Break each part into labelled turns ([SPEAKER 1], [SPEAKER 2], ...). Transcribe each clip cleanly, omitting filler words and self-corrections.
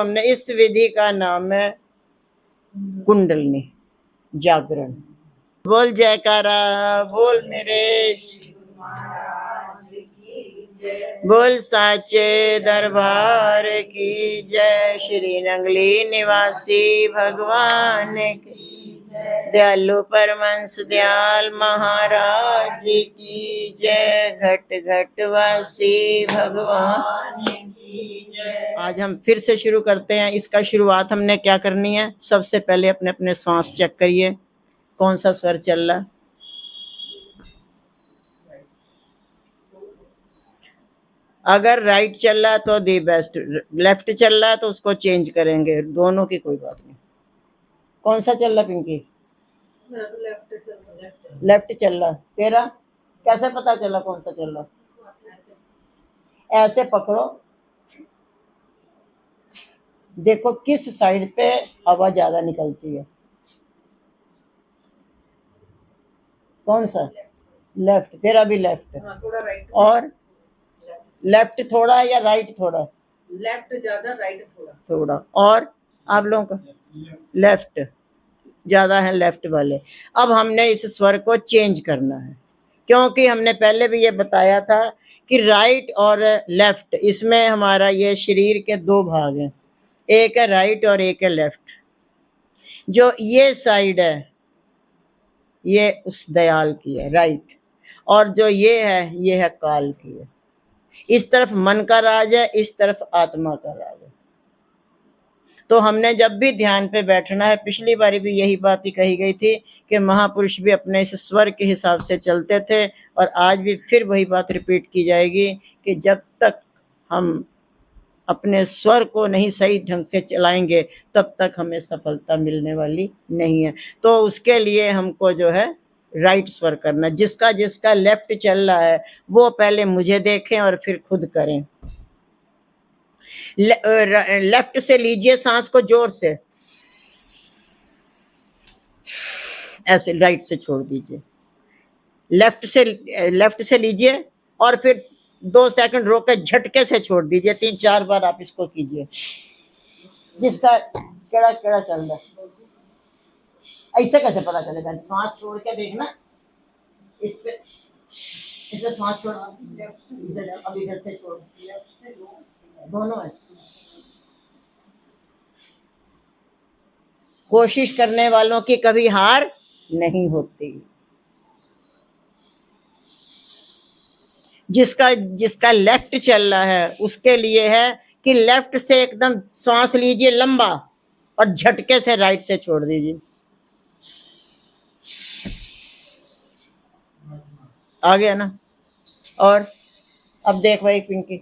[SPEAKER 1] हमने इस विधि का नाम है कुंडलनी जागरण। बोल जयकारा, बोल मेरे, बोल साचे दरबार की जय। श्री नंगली निवासी भगवान की, दयालु परमंश दयाल महाराज की जय। घट घट वासी भगवान की जय। आज हम फिर से शुरू करते हैं। इसका शुरुआत हमने क्या करनी है, सबसे पहले अपने अपने श्वास चेक करिए, कौन सा स्वर चल रहा। अगर राइट चल रहा तो दी बेस्ट, लेफ्ट चल रहा है तो उसको चेंज करेंगे, दोनों की कोई बात नहीं। कौन सा चल रहा पिंकी? लेफ्ट चल रहा। तेरा कैसे पता चला कौन सा चल रहा? ऐसे पकड़ो, देखो किस साइड पे हवा ज्यादा निकलती है। कौन सा? लेफ्ट। तेरा भी लेफ्ट। थोड़ा राइट। और लेफ्ट थोड़ा या राइट थोड़ा? लेफ्ट ज्यादा, राइट थोड़ा थोड़ा। और आप लोगों का लेफ्ट ज्यादा है, लेफ्ट वाले। अब हमने इस स्वर को चेंज करना है, क्योंकि हमने पहले भी ये बताया था कि राइट और लेफ्ट, इसमें हमारा ये शरीर के दो भाग हैं, एक है राइट और एक है लेफ्ट। जो ये साइड है ये उस दयाल की है, राइट, और जो ये है काल की है। इस तरफ मन का राज है, इस तरफ आत्मा का राज है। तो हमने जब भी ध्यान पे बैठना है, पिछली बारी भी यही बात ही कही गई थी कि महापुरुष भी अपने इस स्वर के हिसाब से चलते थे, और आज भी फिर वही बात रिपीट की जाएगी कि जब तक हम अपने स्वर को नहीं सही ढंग से चलाएंगे तब तक हमें सफलता मिलने वाली नहीं है। तो उसके लिए हमको जो है राइट स्वर करना। जिसका जिसका लेफ्ट चल रहा है वो पहले मुझे देखें और फिर खुद करें। लेफ्ट से लीजिए सांस को जोर से, ऐसे राइट से छोड़ दीजिए। लेफ्ट से लीजिए और फिर 2 सेकंड रोक के झटके से छोड़ दीजिए। 3-4 बार आप इसको कीजिए। जिसका केड़ा केड़ा चल रहा है, ऐसे कैसे पता चलेगा? सांस छोड़ के देखना, इस पे इसे सांस छोड़, इधर अब इधर से छोड़, दोनों है। कोशिश करने वालों की कभी हार नहीं होती। जिसका जिसका लेफ्ट चल रहा है उसके लिए है कि लेफ्ट से एकदम सांस लीजिए लंबा और झटके से राइट से छोड़ दीजिए। आ गया ना? और अब देख भाई पिंकी,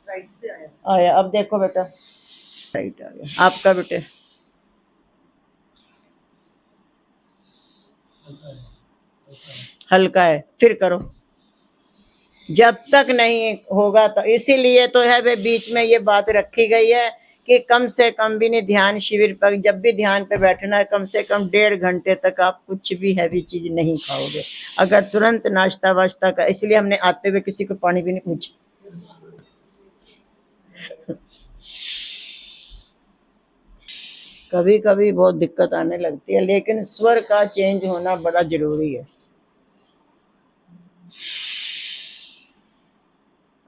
[SPEAKER 1] राइट से आया। अब देखो बेटा, राइट आ गया आपका बेटे। हल्का है, फिर करो। जब तक नहीं होगा तो इसीलिए तो है वे बीच में ये बात रखी गई है कि कम से कम भी नहीं, ध्यान शिविर पर जब भी ध्यान पे बैठना है कम से कम 1.5 घंटे तक आप कुछ भी हैवी चीज नहीं खाओगे। अगर तुरंत नाश्ता वाश्ता का, इसलिए हमने आते हुए किसी को पानी भी नहीं पूछा। कभी कभी बहुत दिक्कत आने लगती है, लेकिन स्वर का चेंज होना बड़ा जरूरी है।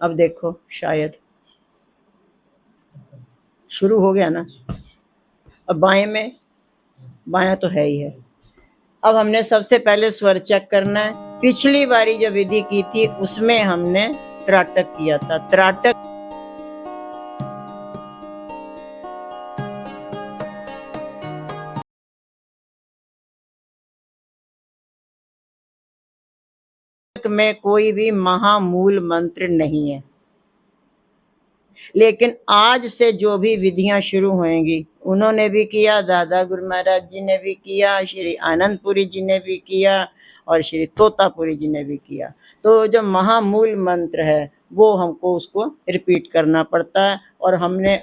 [SPEAKER 1] अब देखो शायद शुरू हो गया ना। अब बाएं में, बायां तो है ही है। अब हमने सबसे पहले स्वर चेक करना है। पिछली बारी जो विधि की थी उसमें हमने त्राटक किया था। त्राटक में कोई भी महामूल मंत्र नहीं है, लेकिन आज से जो भी विधियां शुरू होंगी, उन्होंने भी किया, दादा गुरु महाराज जी ने भी किया, श्री आनंदपुरी जी ने भी किया और श्री तोतापुरी जी ने भी किया। तो जो महामूल मंत्र है वो हमको उसको रिपीट करना पड़ता है। और हमने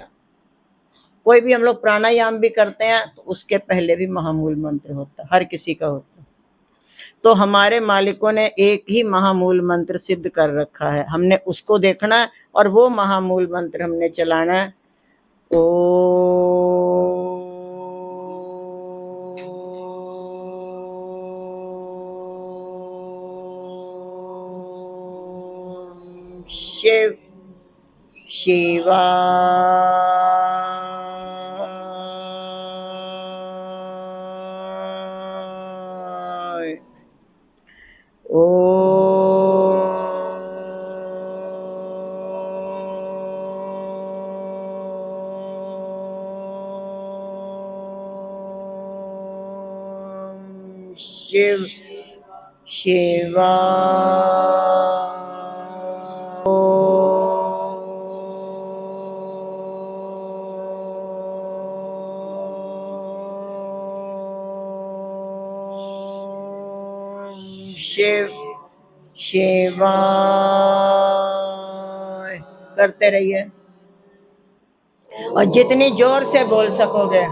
[SPEAKER 1] कोई भी हम लोग प्राणायाम भी करते हैं तो उसके पहले भी महामूल मंत्र होता है, हर किसी का होता है। तो हमारे मालिकों ने एक ही महामूल मंत्र सिद्ध कर रखा है, हमने उसको देखना है और वो महामूल मंत्र हमने चलाना है। ओम शिव शिवाय। ओम शिव शिवाय। शिव शिवाय करते रहिए और जितनी जोर से बोल सकोगे।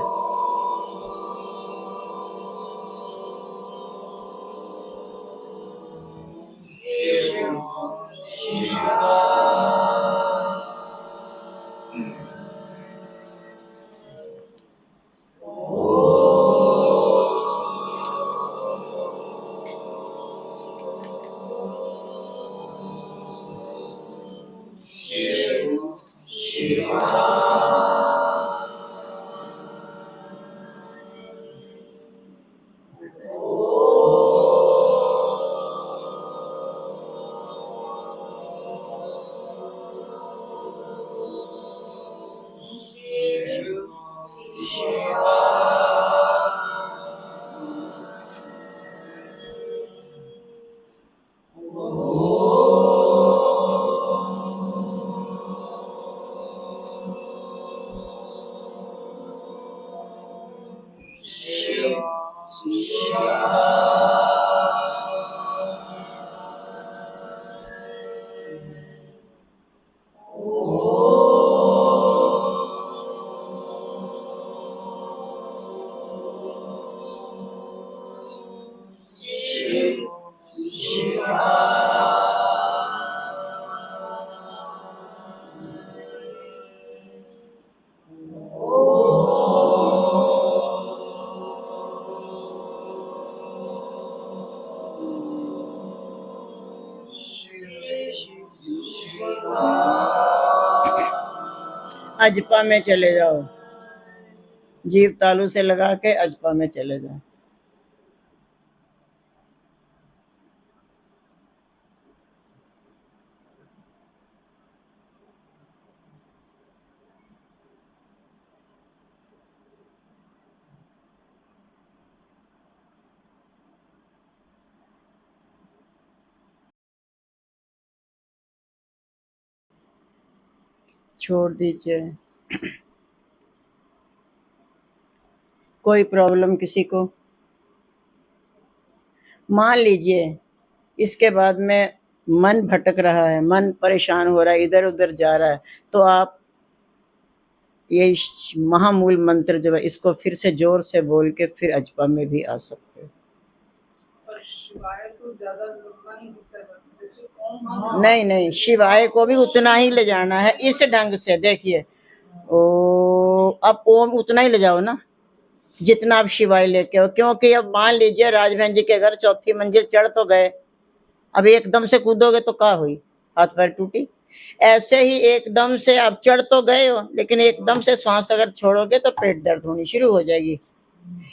[SPEAKER 1] अजपा में चले जाओ, जीभ तालू से लगा के अजपा में चले जाओ। छोड़ दीजिए। कोई प्रॉब्लम किसी को? मान लीजिए इसके बाद में मन भटक रहा है, मन परेशान हो रहा है, इधर उधर जा रहा है, तो आप ये महामूल मंत्र जो है इसको फिर से जोर से बोल के फिर अजपा में भी आ सकते हो। शिवाय तो ज्यादा नहीं नहीं, शिवाय को भी उतना ही ले जाना है इस ढंग से। देखिए ओ, अब ओम उतना ही ले जाओ ना जितना आप शिवाय लेके हो, क्योंकि अब मान लीजिए राजबहन जी के घर चौथी मंजिल चढ़ तो गए, अब एकदम से कूदोगे तो क्या हुई? हाथ पैर टूटी। ऐसे ही एकदम से आप चढ़ तो गए हो, लेकिन एकदम से सांस अगर छोड़ोगे तो पेट दर्द होनी शुरू हो जाएगी।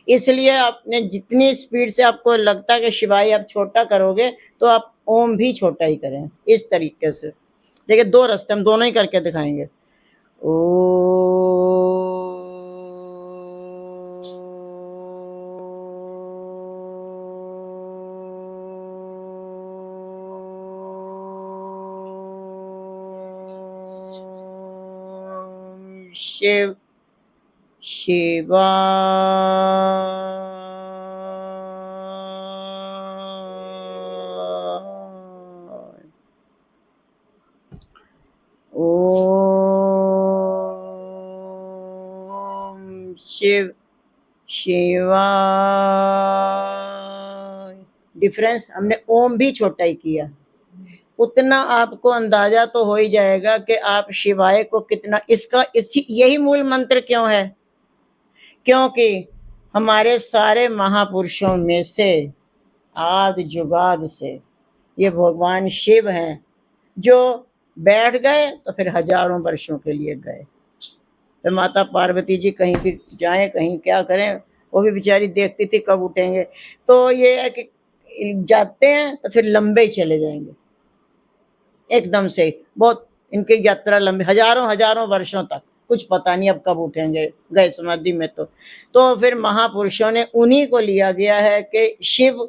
[SPEAKER 1] इसलिए आपने जितनी स्पीड से आपको लगता है कि शिवाय आप छोटा करोगे तो आप ओम भी छोटा ही करें इस तरीके से। देखिए दो रास्ते हम दोनों ही करके दिखाएंगे। शिव शिवाय। ओम शिव शिवाय। डिफरेंस हमने ओम भी छोटा ही किया, उतना आपको अंदाजा तो हो ही जाएगा कि आप शिवाय को कितना, इसका इसी यही मूल मंत्र क्यों है, क्योंकि हमारे सारे महापुरुषों में से आदि जुगाद से ये भगवान शिव हैं, जो बैठ गए तो फिर हजारों वर्षों के लिए गए। तो माता पार्वती जी कहीं भी जाएं, कहीं क्या करें, वो भी बेचारी देखती थी कब उठेंगे। तो ये है कि जाते हैं तो फिर लंबे ही चले जाएंगे एकदम से, बहुत इनकी यात्रा लंबी, हजारों हजारों वर्षों तक, कुछ पता नहीं अब कब उठेंगे, गए समाधि में। तो फिर महापुरुषों ने उन्हीं को लिया गया है कि शिव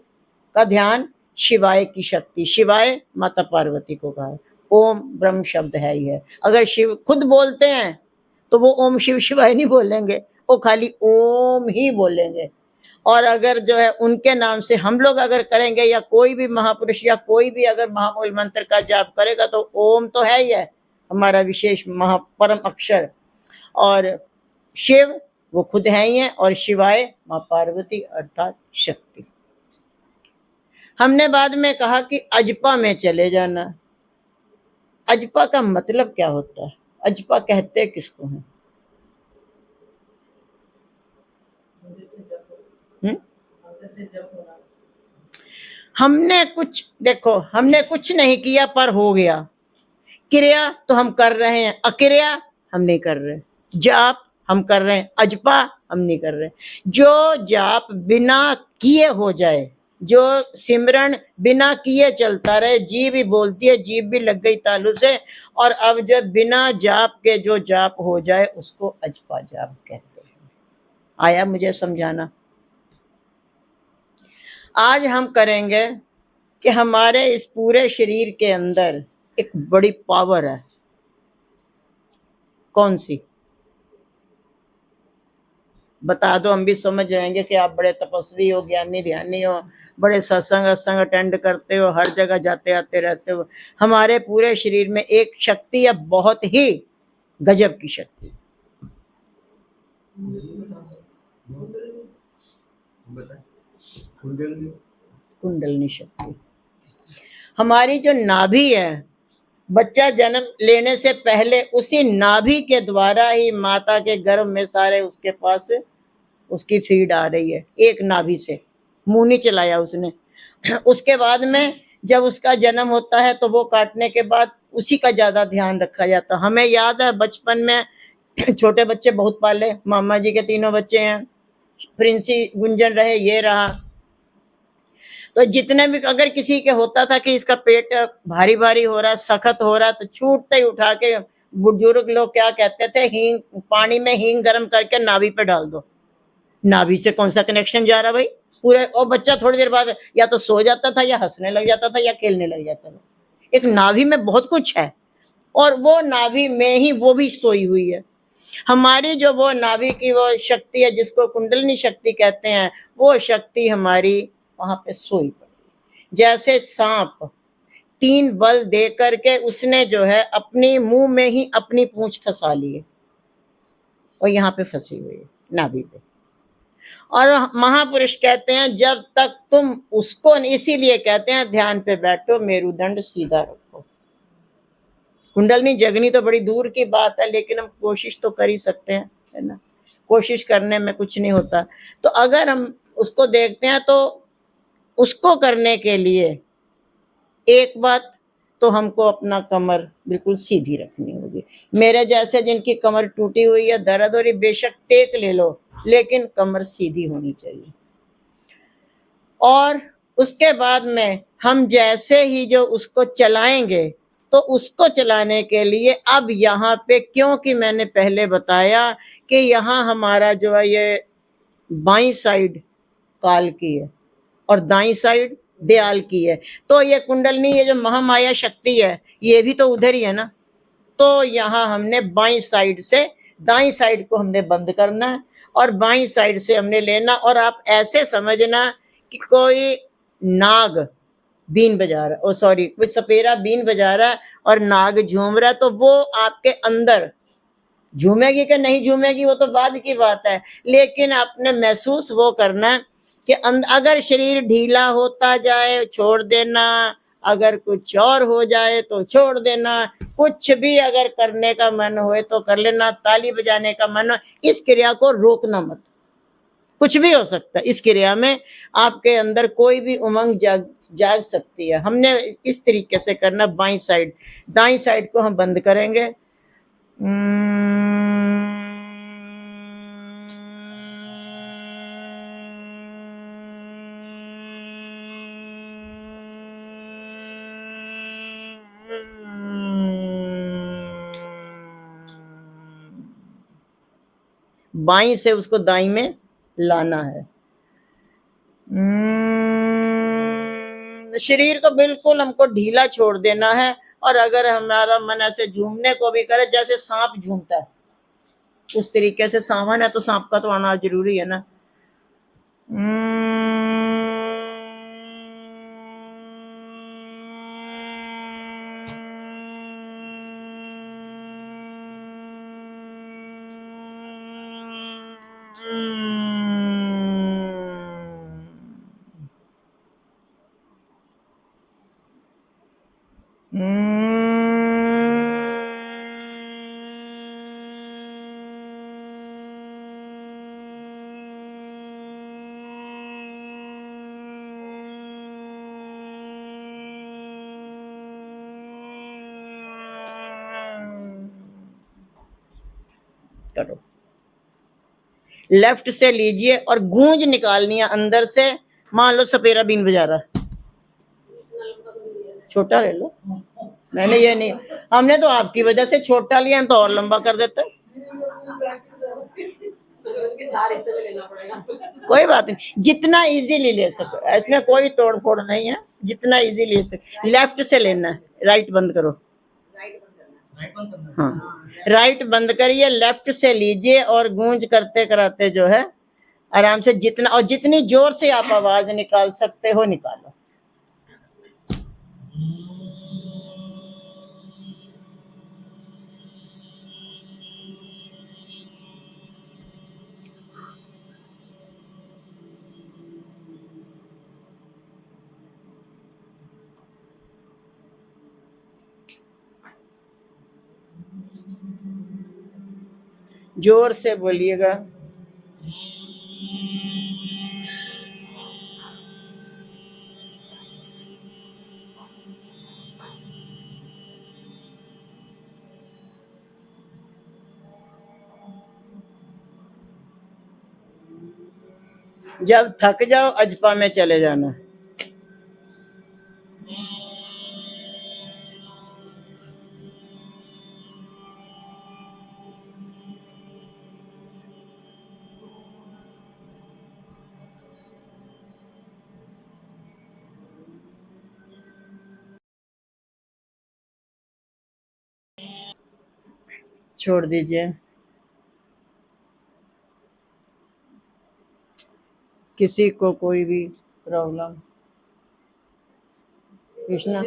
[SPEAKER 1] का ध्यान, शिवाय की शक्ति, शिवाय माता पार्वती को कहा है। ओम ब्रह्म शब्द है ही है। अगर शिव खुद बोलते हैं तो वो ओम शिव शिवाय नहीं बोलेंगे, वो खाली ओम ही बोलेंगे। और अगर जो है उनके नाम से हम लोग अगर करेंगे, या कोई भी महापुरुष या कोई भी अगर महामूल मंत्र का जाप करेगा, तो ओम तो है ही है हमारा विशेष परम अक्षर, और शिव वो खुद है ही है, और शिवाय माँ पार्वती अर्थात शक्ति। हमने बाद में कहा कि अजपा में चले जाना। अजपा का मतलब क्या होता है, अजपा कहते किसको हैं? हमने कुछ, देखो हमने कुछ नहीं किया पर हो गया। क्रिया तो हम कर रहे हैं, अक्रिया हम नहीं कर रहे। जाप हम कर रहे हैं, अजपा हम नहीं कर रहे। जो जाप बिना किए हो जाए, जो सिमरन बिना किए चलता रहे, जीभ भी बोलती है, जीभ भी लग गई तालू से, और अब जब बिना जाप के जो जाप हो जाए उसको अजपा जाप कहते हैं। आया मुझे समझाना? आज हम करेंगे कि हमारे इस पूरे शरीर के अंदर एक बड़ी पावर है। कौन सी? बता दो, हम भी समझ जाएंगे कि आप बड़े तपस्वी हो, ज्ञानी ध्यानी हो, बड़े सत्संग अटेंड करते हो, हर जगह जाते आते रहते हो। हमारे पूरे शरीर में एक शक्ति है, बहुत ही गजब की शक्ति। कुंडलनी शक्ति। हमारी जो नाभि है, बच्चा जन्म लेने से पहले उसी नाभि के द्वारा ही माता के गर्भ में सारे उसके पास उसकी फीड आ रही है, एक नाभि से। मुंह नहीं चलाया उसने। उसके बाद में जब उसका जन्म होता है तो वो काटने के बाद उसी का ज्यादा ध्यान रखा जाता। हमें याद है बचपन में छोटे बच्चे बहुत पाले, मामा जी के 3 बच्चे हैं, प्रिंसी गुंजन रहे, ये रहा। तो जितने भी अगर किसी के होता था कि इसका पेट भारी भारी हो रहा है, सख्त हो रहा है, तो छूटते ही उठा के बुजुर्ग लोग क्या कहते थे, हींग, पानी में हींग गर्म करके नाभि पे डाल दो। नाभि से कौन सा कनेक्शन जा रहा भाई पूरे? और बच्चा थोड़ी देर बाद या तो सो जाता था, या हंसने लग जाता था, या खेलने लग जाता था। एक नाभि में बहुत कुछ है, और वो नाभि में ही वो भी सोई हुई है। हमारी जो वो नाभि की वो शक्ति है, जिसको कुंडलिनी शक्ति कहते हैं, वो शक्ति हमारी वहां पे सोई पड़ी। जैसे सांप 3 बल दे करके उसने जो है अपनी मुंह में ही अपनी पूंछ फंसा ली है, और यहाँ पे फंसी हुई है नाभि पे। और महापुरुष कहते हैं जब तक तुम उसको, इसीलिए कहते हैं ध्यान पे बैठो, मेरुदंड सीधा रखो। कुंडलनी जगनी तो बड़ी दूर की बात है, लेकिन हम कोशिश तो कर ही सकते हैं, है ना? कोशिश करने में कुछ नहीं होता। तो अगर हम उसको देखते हैं तो उसको करने के लिए एक बात तो हमको अपना कमर बिल्कुल सीधी रखनी होगी। मेरे जैसे जिनकी कमर टूटी हुई है, दर्द हो रही, बेशक टेक ले लो, लेकिन कमर सीधी होनी चाहिए। और उसके बाद में हम जैसे ही जो उसको चलाएंगे, तो उसको चलाने के लिए अब यहाँ पे, क्योंकि मैंने पहले बताया कि यहाँ हमारा जो है ये बाईं साइड काल की है और दाईं साइड दयाल की है, तो ये कुंडलनी, ये जो महामाया शक्ति है, ये भी तो उधर ही है ना। तो यहाँ हमने बाईं साइड से दाईं साइड को हमने बंद करना है, और बाईं साइड से हमने लेना। और आप ऐसे समझना कि कोई नाग बीन बजा रहा, ओ सॉरी, कोई सपेरा बीन बजा रहा है और नाग झूम रहा है, तो वो आपके अंदर झूमेगी कि नहीं झूमेगी वो तो बाद की बात है, लेकिन आपने महसूस वो करना कि अगर शरीर ढीला होता जाए छोड़ देना, अगर कुछ और हो जाए तो छोड़ देना, कुछ भी अगर करने का मन होए तो कर लेना, ताली बजाने का मन हो, इस क्रिया को रोकना मत। कुछ भी हो सकता है इस क्रिया में, आपके अंदर कोई भी उमंग जाग सकती है। हमने इस तरीके से करना। बाईं साइड, दाईं साइड को हम बंद करेंगे। बाईं से उसको दाईं में लाना है। शरीर को बिल्कुल हमको ढीला छोड़ देना है। और अगर हमारा मन ऐसे झूमने को भी करे जैसे सांप झूमता है, उस तरीके से सावन है तो सांप का तो आना जरूरी है ना। करो। लेफ्ट से लीजिए और गूंज निकालनी है अंदर से। मान लो सपेरा बीन बजा रहा, छोटा ले लो। मैंने ये नहीं, हमने तो आपकी वजह से छोटा लिया, हम तो और लंबा कर देते। कोई बात नहीं, जितना इजीली ले सको, इसमें कोई तोड़ फोड़ नहीं है, जितना इजीली ले सको। लेफ्ट से लेना है, राइट बंद करो। हाँ, राइट बंद करिए, लेफ्ट से लीजिए और गूंज करते कराते जो है आराम से, जितना और जितनी जोर से आप आवाज निकाल सकते हो निकालो। जोर से बोलिएगा। जब थक जाओ अजपा में चले जाना। छोड़ दीजिए। किसी को कोई भी प्रॉब्लम, कृष्णा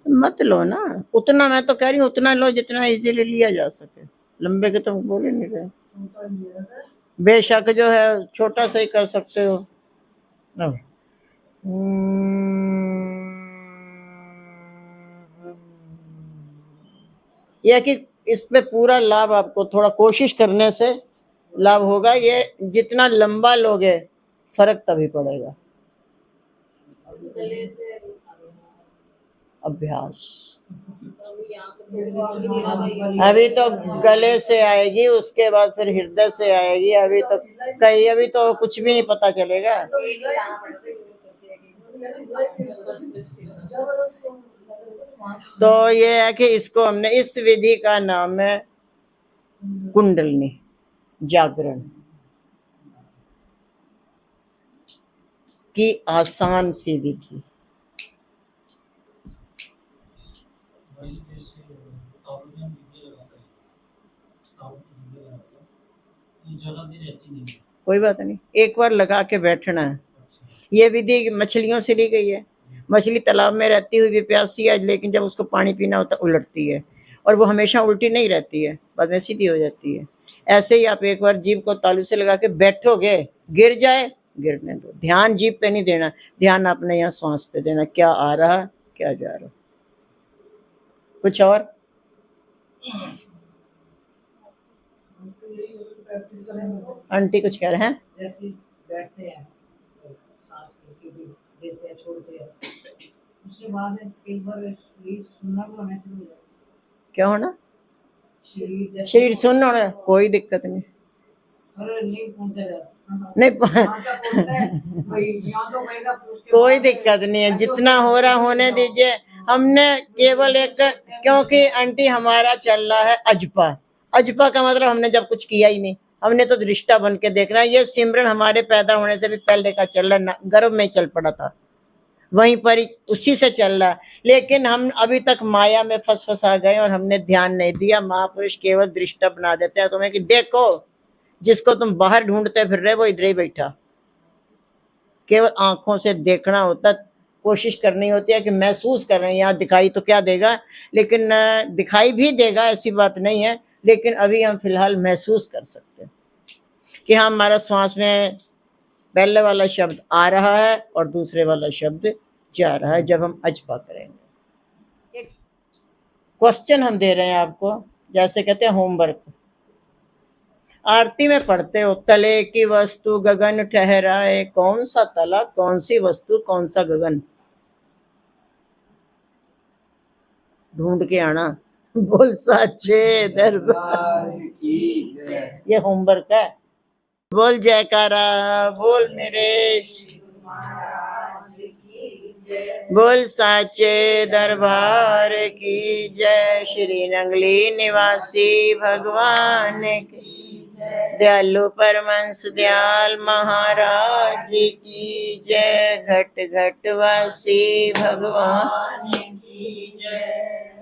[SPEAKER 1] मत लो ना, उतना मैं तो कह रही हूँ उतना लो जितना इजीली लिया जा सके। लंबे के तो बोले नहीं रहे। बेशक जो है छोटा सा ही कर सकते हो। यह कि इस पे पूरा लाभ आपको थोड़ा कोशिश करने से लाभ होगा। ये जितना लंबा लोगे फर्क तभी पड़ेगा। अभ्यास अभी तो गले से आएगी, उसके बाद फिर हृदय से आएगी। अभी तो अभी तो कुछ भी नहीं पता चलेगा। तो ये है कि इसको हमने, इस विधि का नाम है कुंडलनी जागरण की आसान सी विधि। कोई बात नहीं, एक बार लगा के बैठना है। ये विधि मछलियों से ली गई है। मछली तालाब में रहती हुई भी प्यासी है, लेकिन जब उसको पानी पीना होता है उलटती है, और वो हमेशा उल्टी नहीं रहती है, बाद में सीधी हो जाती है। ऐसे ही आप एक बार जीभ को तालू से लगा के बैठोगे, गिर जाए गिरने दो, ध्यान जीभ पे नहीं देना, ध्यान अपने यहाँ श्वास पे देना, क्या आ रहा क्या जा रहा। कुछ और? आंटी कुछ कह रहे हैं?
[SPEAKER 2] जैसे बैठते हैं सांस देते हैं छोड़ते हैं, उसके बाद कई बार शरीर सुनना भी होना शुरू हो जाता है।
[SPEAKER 1] क्या होना?
[SPEAKER 2] शरीर
[SPEAKER 1] सुन होना, कोई दिक्कत नहीं।
[SPEAKER 2] अरे नहीं पहुंचा जाता
[SPEAKER 1] नहीं
[SPEAKER 2] तो
[SPEAKER 1] कोई दिक्कत नहीं है, जितना हो रहा होने दीजिए। हमने केवल एक, क्योंकि आंटी हमारा चल रहा है अजपा। अजपा का मतलब हमने जब कुछ किया ही नहीं, हमने तो दृष्टा बन के देखना है। ये सिमरन हमारे पैदा होने से भी पहले का चल रहा है, गर्भ में चल पड़ा था, वहीं पर उसी से चल रहा। लेकिन हम अभी तक माया में फंस आ गए और हमने ध्यान नहीं दिया। महापुरुष केवल दृष्टा बना देते हैं तुम्हें कि देखो, जिसको तुम बाहर ढूंढते फिर रहे वो इधर ही बैठा। केवल आंखों से देखना होता, कोशिश करनी होती है कि महसूस कर रहे हैं। यहाँ दिखाई तो क्या देगा, लेकिन दिखाई भी देगा, ऐसी बात नहीं है, लेकिन अभी हम फिलहाल महसूस कर सकते हैं कि हाँ, हमारा श्वास में पहले वाला शब्द आ रहा है और दूसरे वाला शब्द जा रहा है जब हम अजपा करेंगे। एक क्वेश्चन हम दे रहे हैं आपको, जैसे कहते हैं होमवर्क। आरती में पढ़ते हो, तले की वस्तु गगन ठहराए, कौन सा तला, कौन सी वस्तु, कौन सा गगन, ढूंढ के आना। बोल साचे दरबार की जय। ये होमवर्क है। बोल जयकारा, बोल मेरे बोल साचे दरबार की जय। श्री नंगली निवासी भगवान की, दयालु परमंश दयाल महाराज की जय। घट घट वासी भगवान की जय।